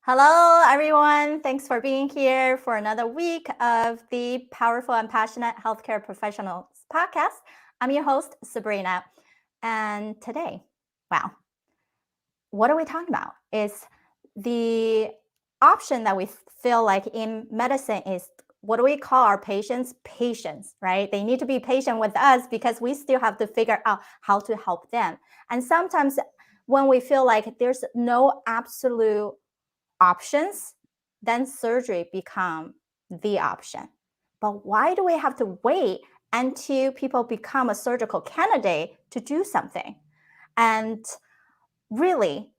Hello, everyone. Thanks for being here for another week of the Powerful and Passionate Healthcare Professionals podcast. I'm your host, Sabrina. And today, wow, what are we talking about? Is the option that we feel like in medicine is what do we call our patients, right? They need to be patient with us because we still have to figure out how to help them. And sometimes when we feel like there's no absolute options, then surgery become the option. But why do we have to wait until people become a surgical candidate to do something? And really,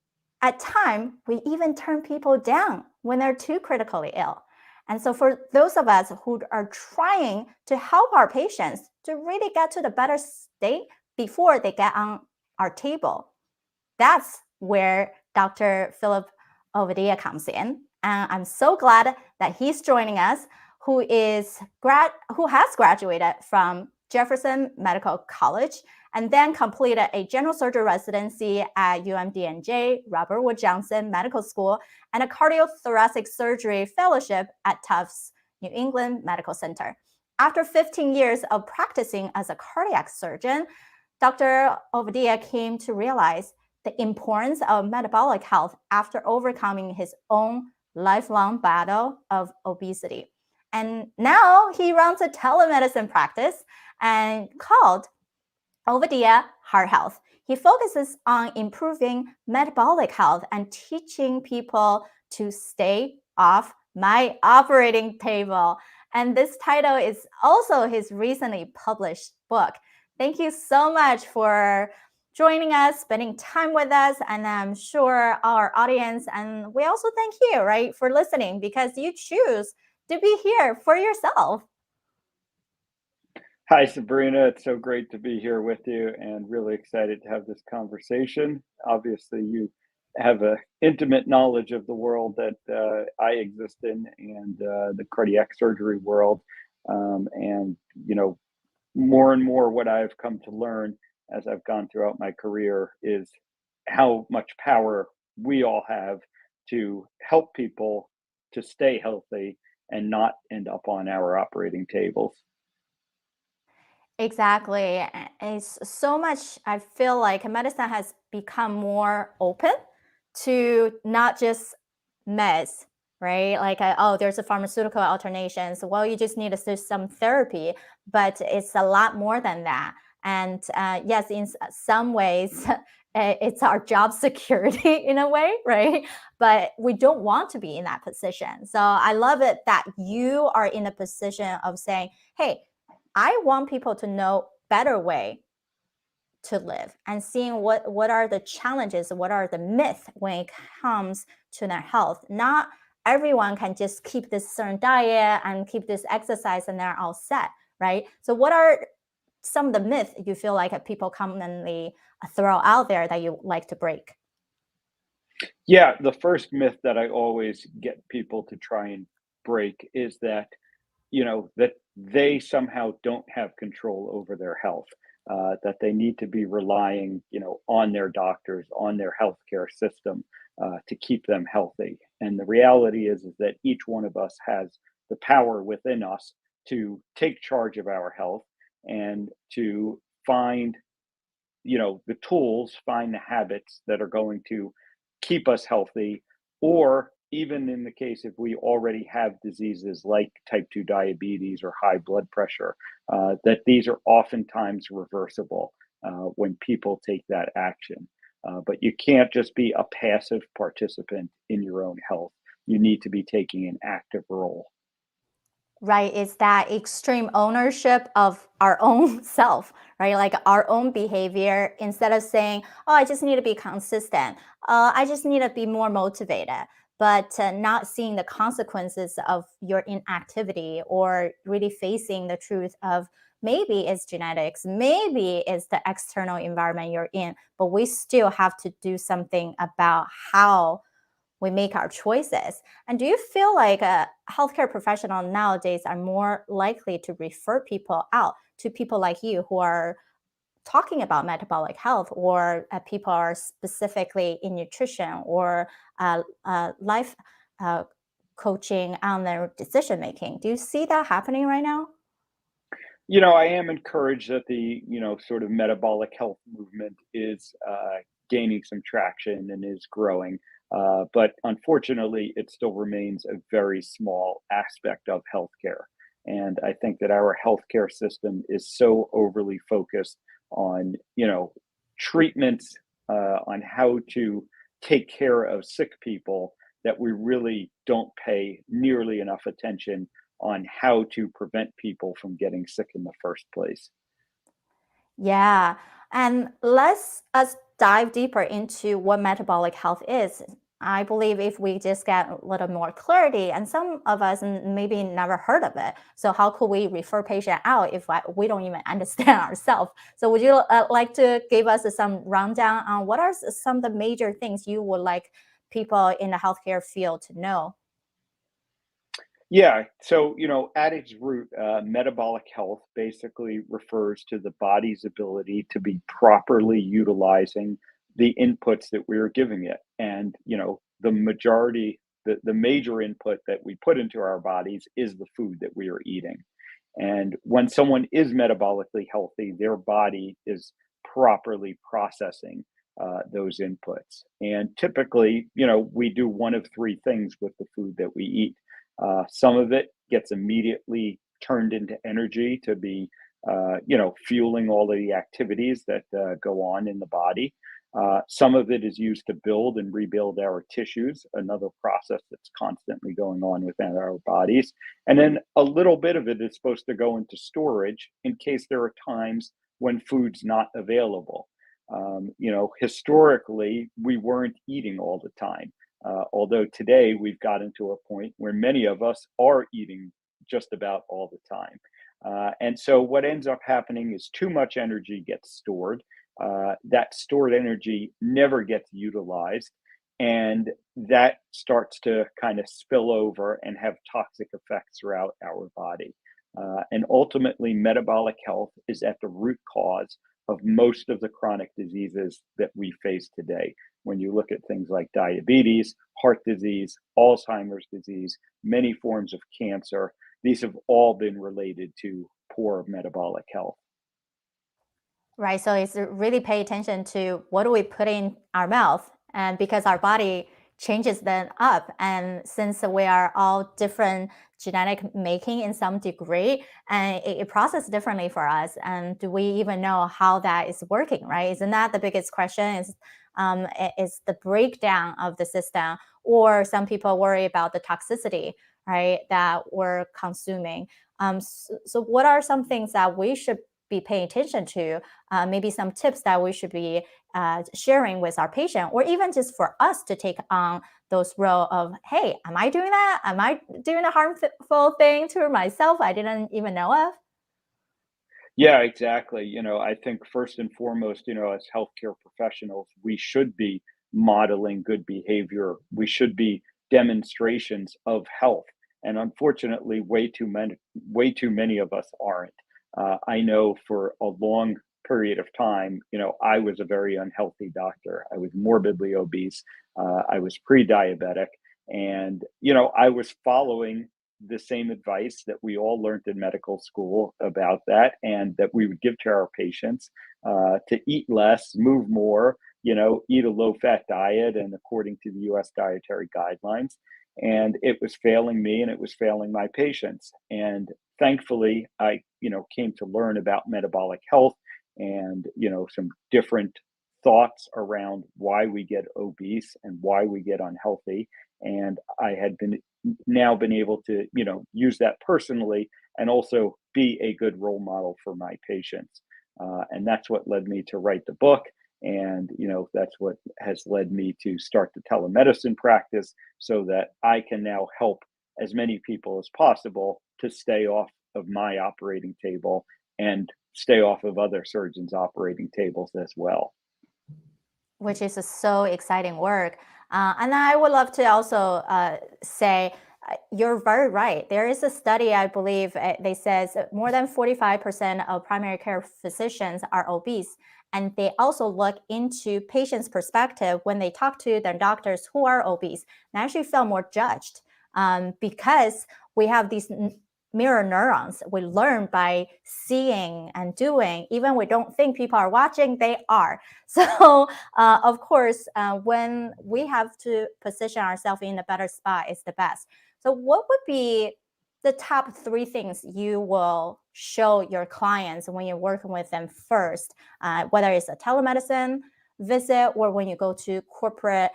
at time, we even turn people down when they're too critically ill. And so for those of us who are trying to help our patients to really get to the better state before they get on our table, that's where Dr. Philip Ovadia comes in. And I'm so glad that he's joining us, who has graduated from Jefferson Medical College and then completed a general surgery residency at UMDNJ Robert Wood Johnson Medical School and a cardiothoracic surgery fellowship at Tufts, New England Medical Center. After 15 years of practicing as a cardiac surgeon, Dr. Ovadia came to realize the importance of metabolic health after overcoming his own lifelong battle of obesity. And now he runs a telemedicine practice and called Ovadia Heart Health. He focuses on improving metabolic health and teaching people to stay off my operating table. And this title is also his recently published book. Thank you so much for joining us, spending time with us, and I'm sure our audience, and we also thank you, right, for listening because you choose to be here for yourself. Hi, Sabrina. It's so great to be here with you and really excited to have this conversation. Obviously, you have an intimate knowledge of the world that I exist in and the cardiac surgery world. And, more and more what I've come to learn as I've gone throughout my career is how much power we all have to help people to stay healthy and not end up on our operating tables. Exactly. It's so much, I feel like medicine has become more open to not just meds, right? Like, oh, there's a pharmaceutical alternation. So, well, you just need to do some therapy, but it's a lot more than that. And yes, in some ways, it's our job security in a way, right? But we don't want to be in that position. So I love it that you are in a position of saying, hey, I want people to know better way to live and seeing what are the challenges, what are the myths when it comes to their health. Not everyone can just keep this certain diet and keep this exercise and they're all set, right? So what are some of the myths you feel like people commonly throw out there that you like to break? Yeah, the first myth that I always get people to try and break is that, that they somehow don't have control over their health, that they need to be relying, on their doctors, on their healthcare system to keep them healthy. And the reality is that each one of us has the power within us to take charge of our health and to find the tools, find the habits that are going to keep us healthy, or even in the case if we already have diseases like type 2 diabetes or high blood pressure, that these are oftentimes reversible when people take that action. But you can't just be a passive participant in your own health. You need to be taking an active role. Right, it's that extreme ownership of our own self, right? Like our own behavior, instead of saying, oh, I just need to be consistent, I just need to be more motivated, but not seeing the consequences of your inactivity or really facing the truth of maybe it's genetics, maybe it's the external environment you're in, but we still have to do something about how we make our choices. And do you feel like a healthcare professional nowadays are more likely to refer people out to people like you who are talking about metabolic health, or people are specifically in nutrition or coaching on their decision making. Do you see that happening right now? I am encouraged that the, sort of metabolic health movement is gaining some traction and is growing. But unfortunately, it still remains a very small aspect of healthcare. And I think that our healthcare system is so overly focused on, treatments, on how to take care of sick people that we really don't pay nearly enough attention on how to prevent people from getting sick in the first place. Yeah. And let's us dive deeper into what metabolic health is. I believe if we just get a little more clarity, and some of us maybe never heard of it. So how could we refer patient out if we don't even understand ourselves? So would you like to give us some rundown on what are some of the major things you would like people in the healthcare field to know? Yeah. So, at its root, metabolic health basically refers to the body's ability to be properly utilizing the inputs that we are giving it. And, the major input that we put into our bodies is the food that we are eating. And when someone is metabolically healthy, their body is properly processing those inputs. And typically, we do one of three things with the food that we eat. Some of it gets immediately turned into energy to be, fueling all of the activities that go on in the body. Some of it is used to build and rebuild our tissues, another process that's constantly going on within our bodies. And then a little bit of it is supposed to go into storage in case there are times when food's not available. Historically, we weren't eating all the time. Although today we've gotten to a point where many of us are eating just about all the time. And so what ends up happening is too much energy gets stored. That stored energy never gets utilized. And that starts to kind of spill over and have toxic effects throughout our body. And ultimately, metabolic health is at the root cause of most of the chronic diseases that we face today. When you look at things like diabetes, heart disease, Alzheimer's disease, many forms of cancer, these have all been related to poor metabolic health. Right. So it's really pay attention to what do we put in our mouth, and because our body changes them up, and since we are all different genetic making in some degree, and it processes differently for us, and do we even know how that is working? Right? Isn't that the biggest question? Is the breakdown of the system, or some people worry about the toxicity, right, that we're consuming. So what are some things that we should be paying attention to, maybe some tips that we should be sharing with our patient, or even just for us to take on those role of, hey, am I doing that? Am I doing a harmful thing to myself I didn't even know of? Yeah, exactly. I think first and foremost, as healthcare professionals, we should be modeling good behavior. We should be demonstrations of health. And unfortunately, way too many of us aren't. I know for a long period of time, I was a very unhealthy doctor. I was morbidly obese. I was pre-diabetic, and I was following the same advice that we all learned in medical school about that, and that we would give to our patients, to eat less, move more, eat a low fat diet, and according to the US dietary guidelines. And it was failing me and it was failing my patients. And thankfully, I, came to learn about metabolic health and, some different thoughts around why we get obese and why we get unhealthy. And I had been able to use that personally and also be a good role model for my patients. And that's what led me to write the book, and that's what has led me to start the telemedicine practice so that I can now help as many people as possible to stay off of my operating table and stay off of other surgeons operating tables as well. Which is a so exciting work. And I would love to also say, you're very right. There is a study, I believe, they says that more than 45% of primary care physicians are obese. And they also look into patients' perspective when they talk to their doctors who are obese, and actually feel more judged because we have these mirror neurons. We learn by seeing and doing. Even we don't think people are watching, they are. So of course, when we have to position ourselves in a better spot, it's the best. So what would be the top 3 things you will show your clients when you're working with them first, whether it's a telemedicine visit or when you go to corporate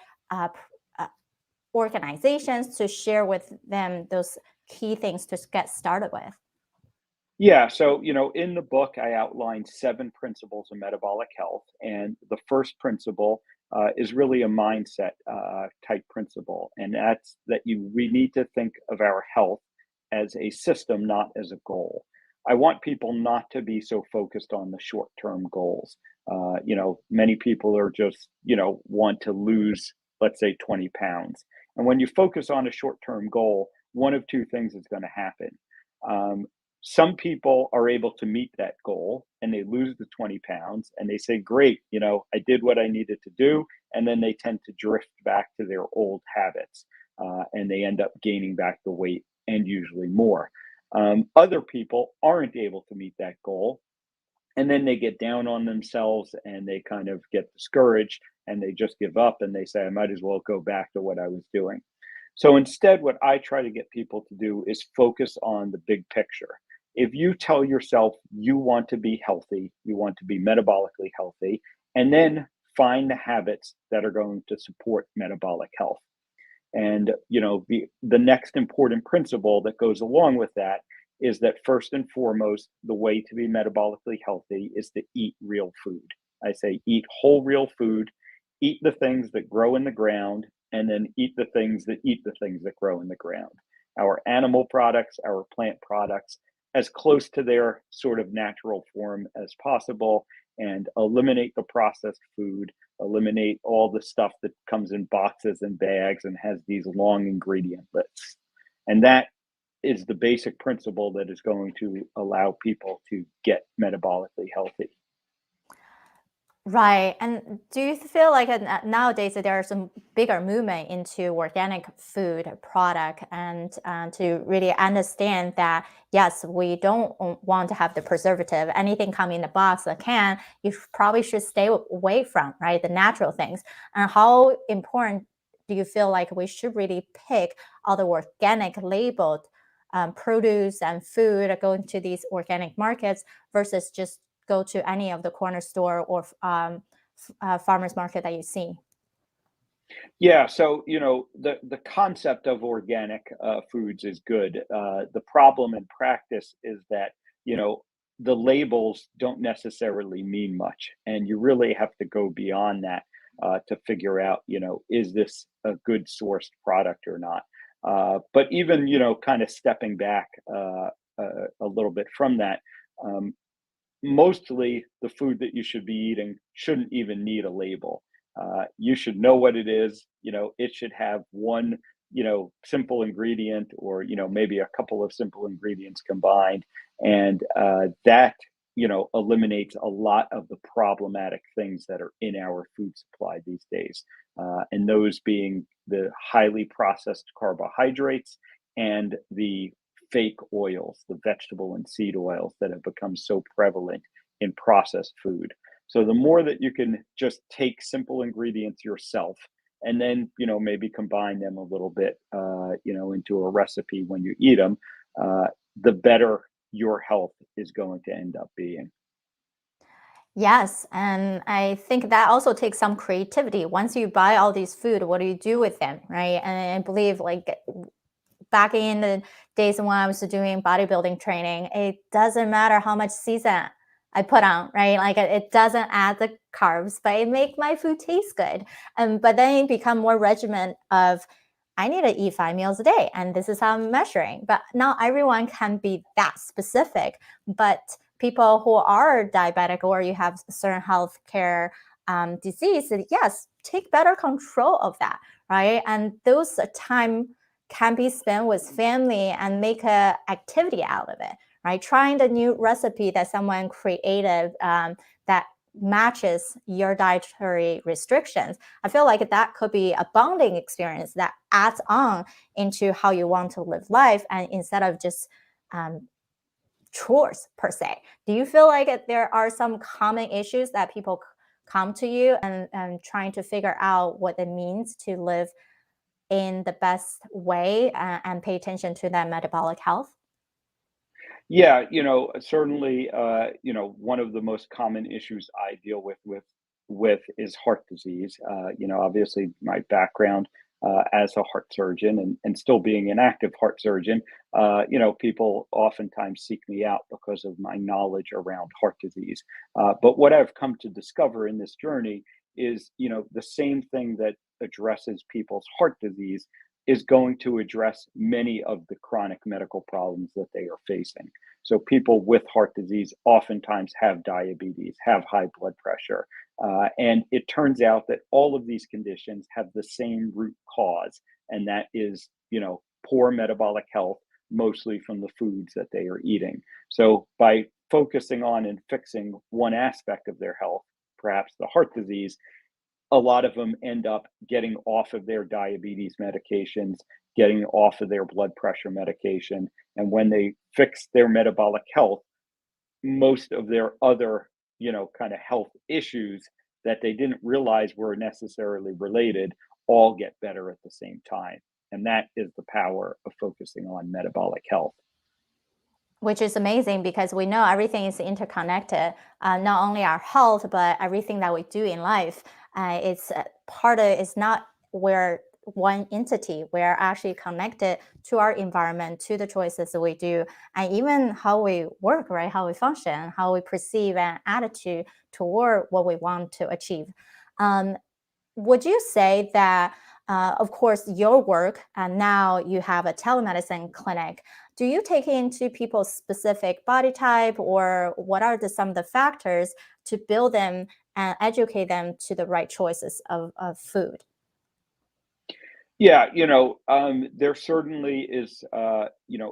organizations to share with them those key things to get started with? Yeah, so in the book, I outlined 7 principles of metabolic health, and the first principle is really a mindset type principle, and that's that we need to think of our health as a system, not as a goal. I want people not to be so focused on the short-term goals. Many people are just want to lose, let's say, 20 pounds, and when you focus on a short-term goal, one of 2 things is going to happen. Um, some people are able to meet that goal and they lose the 20 pounds and they say, great, I did what I needed to do. And then they tend to drift back to their old habits and they end up gaining back the weight and usually more. Other people aren't able to meet that goal. And then they get down on themselves and they kind of get discouraged and they just give up and they say, I might as well go back to what I was doing. So instead, what I try to get people to do is focus on the big picture. If you tell yourself you want to be healthy, you want to be metabolically healthy, and then find the habits that are going to support metabolic health. And the next important principle that goes along with that is that first and foremost, the way to be metabolically healthy is to eat real food. I say eat whole real food, eat the things that grow in the ground, and then eat the things that grow in the ground. Our animal products, our plant products, as close to their sort of natural form as possible, and eliminate the processed food, eliminate all the stuff that comes in boxes and bags and has these long ingredient lists. And that is the basic principle that is going to allow people to get metabolically healthy. Right. And do you feel like nowadays there are some bigger movement into organic food product and to really understand that, yes, we don't want to have the preservative, anything coming in the box, a can, you probably should stay away from, right? The natural things. And how important do you feel like we should really pick all the organic labeled produce and food going to these organic markets versus just go to any of the corner store or farmers market that you see? Yeah, so the concept of organic foods is good. The problem in practice is that you know the labels don't necessarily mean much, and you really have to go beyond that to figure out is this a good sourced product or not. But even kind of stepping back a little bit from that. Um, Mostly the food that you should be eating shouldn't even need a label. You should know what it is. It should have one, simple ingredient or, maybe a couple of simple ingredients combined. And that, eliminates a lot of the problematic things that are in our food supply these days. And those being the highly processed carbohydrates and the fake oils, the vegetable and seed oils that have become so prevalent in processed food. So the more that you can just take simple ingredients yourself and then, maybe combine them a little bit, into a recipe when you eat them, the better your health is going to end up being. Yes, and I think that also takes some creativity. Once you buy all these food, what do you do with them, right? And I believe like back in the days when I was doing bodybuilding training, it doesn't matter how much season I put on, right? Like it doesn't add the carbs, but it make my food taste good. And but then it become more regimen of I need to eat 5 meals a day, and this is how I'm measuring. But not everyone can be that specific. But people who are diabetic or you have certain health care disease, yes, take better control of that, right? And those time can be spent with family and make a activity out of it, right? Trying the new recipe that someone created that matches your dietary restrictions, I feel like that could be a bonding experience that adds on into how you want to live life, and instead of just um, chores per se. Do you feel like there are some common issues that people come to you and trying to figure out what it means to live in the best way and pay attention to their metabolic health? Yeah, certainly, one of the most common issues I deal with is heart disease. Obviously, my background as a heart surgeon and still being an active heart surgeon, people oftentimes seek me out because of my knowledge around heart disease. But what I've come to discover in this journey is, the same thing that addresses people's heart disease is going to address many of the chronic medical problems that they are facing. So people with heart disease oftentimes have diabetes, have high blood pressure. And it turns out that all of these conditions have the same root cause, and that is, poor metabolic health, mostly from the foods that they are eating. So by focusing on and fixing one aspect of their health, perhaps the heart disease, a lot of them end up getting off of their diabetes medications, getting off of their blood pressure medication. And when they fix their metabolic health, most of their other, kind of health issues that they didn't realize were necessarily related all get better at the same time. And that is the power of focusing on metabolic health. Which is amazing because we know everything is interconnected, not only our health, but everything that we do in life. It's part of, it's not we're one entity. We're actually connected to our environment, to the choices that we do, and even how we work, right? How we function, how we perceive an attitude toward what we want to achieve. Um, would you say that, of course, your work, and now you have a telemedicine clinic, do you take into people's specific body type, or what are some of the factors to build them and educate them to the right choices of food? Yeah, there certainly is,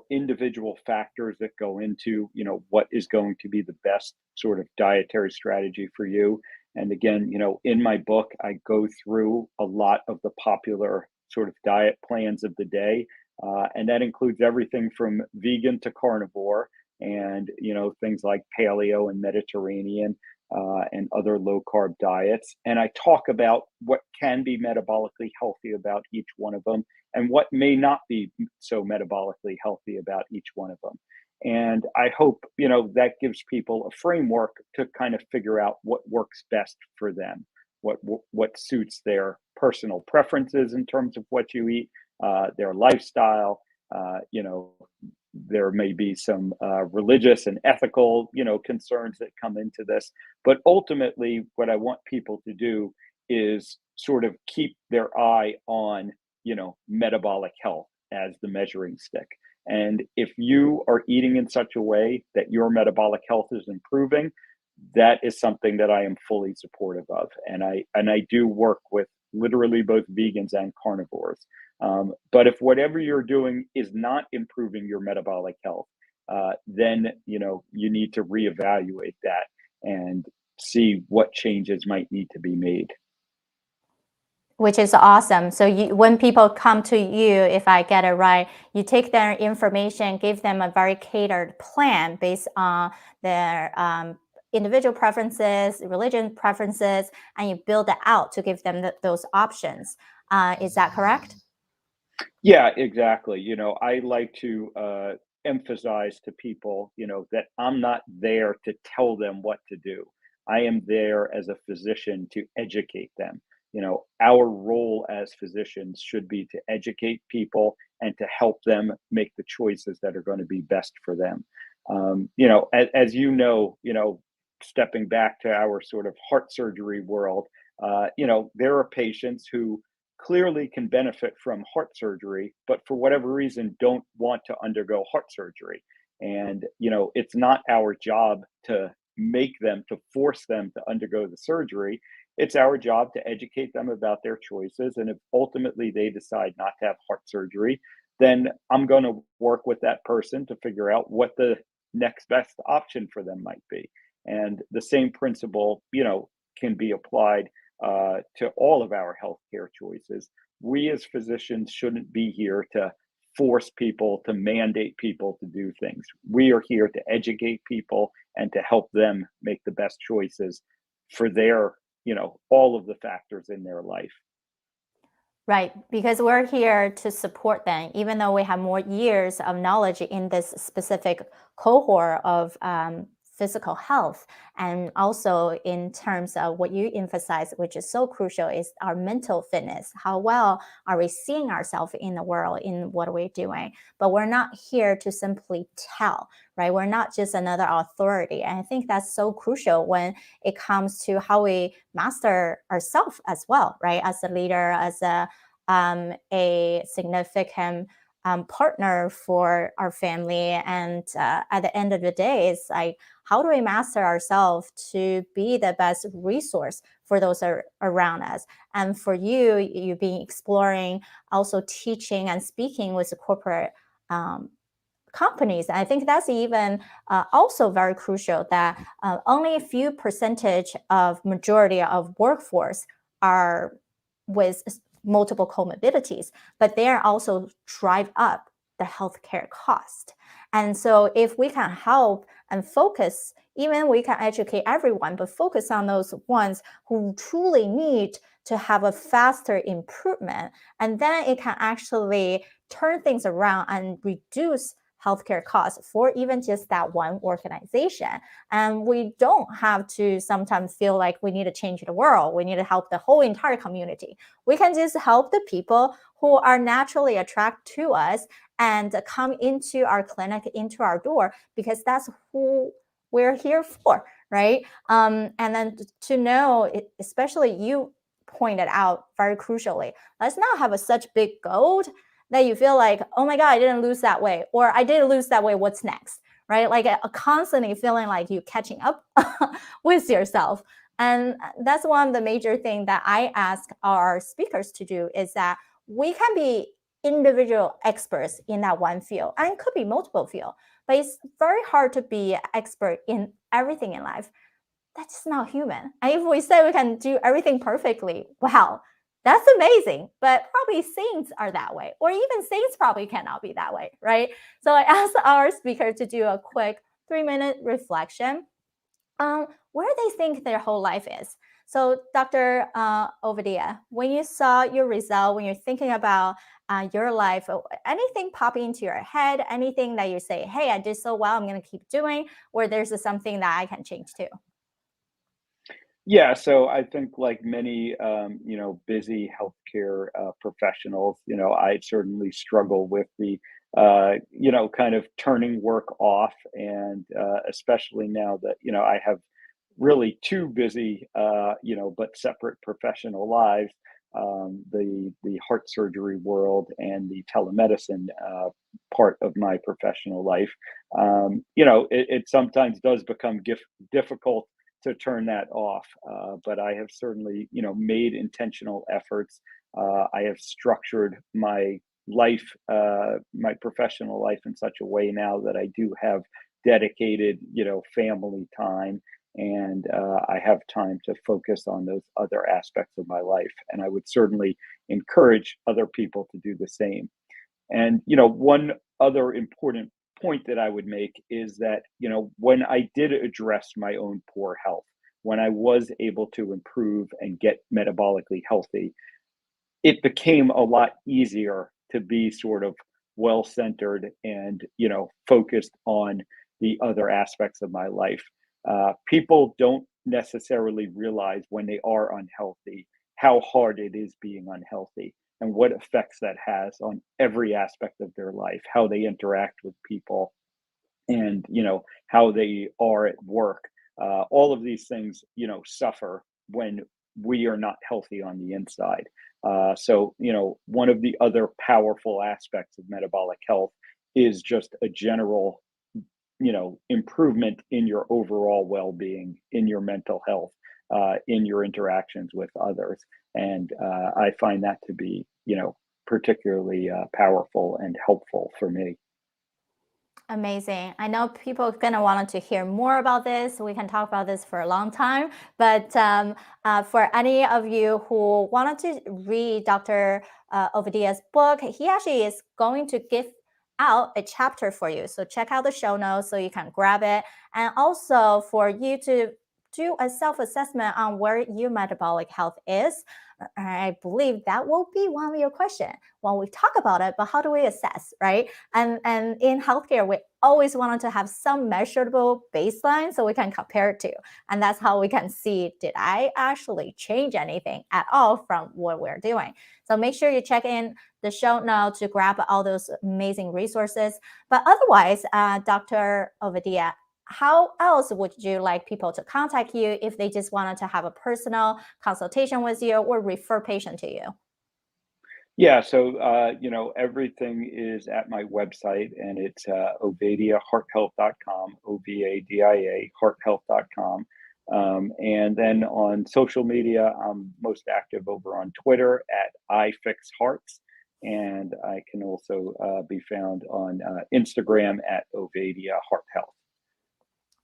individual factors that go into, what is going to be the best sort of dietary strategy for you. And again, in my book, I go through a lot of the popular sort of diet plans of the day. And that includes everything from vegan to carnivore and, things like paleo and Mediterranean and other low carb diets. And I talk about what can be metabolically healthy about each one of them and what may not be so metabolically healthy about each one of them. And I hope, that gives people a framework to kind of figure out what works best for them, what suits their personal preferences in terms of what you eat, their lifestyle, there may be some religious and ethical, concerns that come into this. But ultimately, what I want people to do is sort of keep their eye on, metabolic health as the measuring stick. And if you are eating in such a way that your metabolic health is improving, that is something that I am fully supportive of. And I do work with literally both vegans and carnivores. But if whatever you're doing is not improving your metabolic health, then you need to reevaluate that and see what changes might need to be made. Which is awesome. So when people come to you, if I get it right, you take their information, give them a very catered plan based on their individual preferences, religion preferences, and you build it out to give them those options. Is that correct? Yeah, exactly. I like to emphasize to people, that I'm not there to tell them what to do. I am there as a physician to educate them. Our role as physicians should be to educate people and to help them make the choices that are going to be best for them. As stepping back to our sort of heart surgery world, there are patients who clearly can benefit from heart surgery, but for whatever reason don't want to undergo heart surgery. And, it's not our job to make them, to force them to undergo the surgery. It's our job to educate them about their choices. And if ultimately they decide not to have heart surgery, then I'm going to work with that person to figure out what the next best option for them might be. And the same principle, can be applied to all of our healthcare choices. We as physicians shouldn't be here to force people, to mandate people to do things. We are here to educate people and to help them make the best choices for their, all of the factors in their life. Right, because we're here to support them, even though we have more years of knowledge in this specific cohort of physical health. And also in terms of what you emphasize, which is so crucial, is our mental fitness. How well are we seeing ourselves in the world, in what we're doing? But we're not here to simply tell, right? We're not just another authority. And I think that's so crucial when it comes to how we master ourselves as well, right? As a leader, as a significant partner for our family. And at the end of the day, it's like, how do we master ourselves to be the best resource for those around us? And for you, you've been exploring, also teaching and speaking with the corporate companies. I think that's even also very crucial, that only a few percentage of majority of workforce are with multiple comorbidities, but they are also drive up the healthcare cost. And so if we can help and focus, even we can educate everyone, but focus on those ones who truly need to have a faster improvement, and then it can actually turn things around and reduce healthcare costs for even just that one organization. And we don't have to sometimes feel like we need to change the world. We need to help the whole entire community. We can just help the people who are naturally attracted to us and come into our clinic, into our door, because that's who we're here for, right? And then to know, especially you pointed out very crucially, let's not have such big goal that you feel like, oh my God, I didn't lose that weight, or I did lose that weight, what's next, right? Like constantly feeling like you're catching up with yourself. And that's one of the major things that I ask our speakers to do, is that we can be individual experts in that one field, and it could be multiple fields, but it's very hard to be an expert in everything in life. That's not human. And if we say we can do everything perfectly, wow, that's amazing. But probably saints are that way, or even saints probably cannot be that way, right? So I asked our speaker to do a quick 3-minute reflection on where they think their whole life is. So Dr. Ovadia, when you saw your result, when you're thinking about your life, anything popping into your head, anything that you say, hey, I did so well, I'm going to keep doing, or there's something that I can change too? Yeah, so I think like many, busy healthcare professionals, I certainly struggle with the, kind of turning work off, and especially now that I have really two busy, but separate professional lives, the heart surgery world and the telemedicine part of my professional life. It sometimes does become difficult to turn that off. But I have certainly, made intentional efforts. I have structured my life, my professional life in such a way now that I do have dedicated, family time, and I have time to focus on those other aspects of my life. And I would certainly encourage other people to do the same. And, one other important point that I would make is that, when I did address my own poor health, when I was able to improve and get metabolically healthy, it became a lot easier to be sort of well centered and, focused on the other aspects of my life. People don't necessarily realize when they are unhealthy how hard it is being unhealthy, and what effects that has on every aspect of their life, how they interact with people, and how they are at work. All of these things suffer when we are not healthy on the inside. So one of the other powerful aspects of metabolic health is just a general improvement in your overall well-being, in your mental health, in your interactions with others. And I find that to be particularly powerful and helpful for me. Amazing. I know people are going to want to hear more about this. We can talk about this for a long time. But for any of you who wanted to read Dr. Ovadia's book, he actually is going to give out a chapter for you. So check out the show notes so you can grab it. And also for you to do a self-assessment on where your metabolic health is. I believe that will be one of your questions when we talk about it, but how do we assess, right? And in healthcare, we always wanted to have some measurable baseline so we can compare it to. And that's how we can see, did I actually change anything at all from what we're doing? So make sure you check in the show notes to grab all those amazing resources. But otherwise, Dr. Ovadia, how else would you like people to contact you if they just wanted to have a personal consultation with you or refer patient to you? Yeah, so everything is at my website, and it's ovadiahearthealth.com, Ovadia hearthealth.com. And then on social media, I'm most active over on Twitter at iFixHearts, and I can also be found on Instagram at Ovadia Heart Health.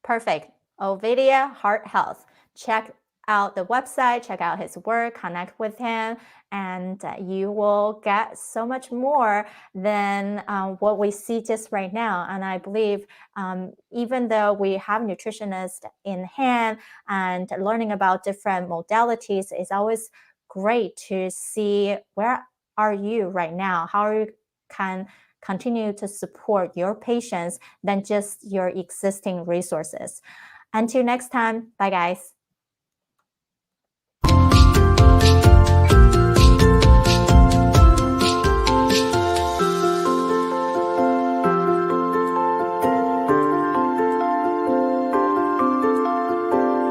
Perfect. Ovadia Heart Health. Check out the website, check out his work, connect with him, and you will get so much more than what we see just right now. And I believe even though we have nutritionists in hand and learning about different modalities, it's always great to see where are you right now, how you can continue to support your patients than just your existing resources. Until next time, bye guys.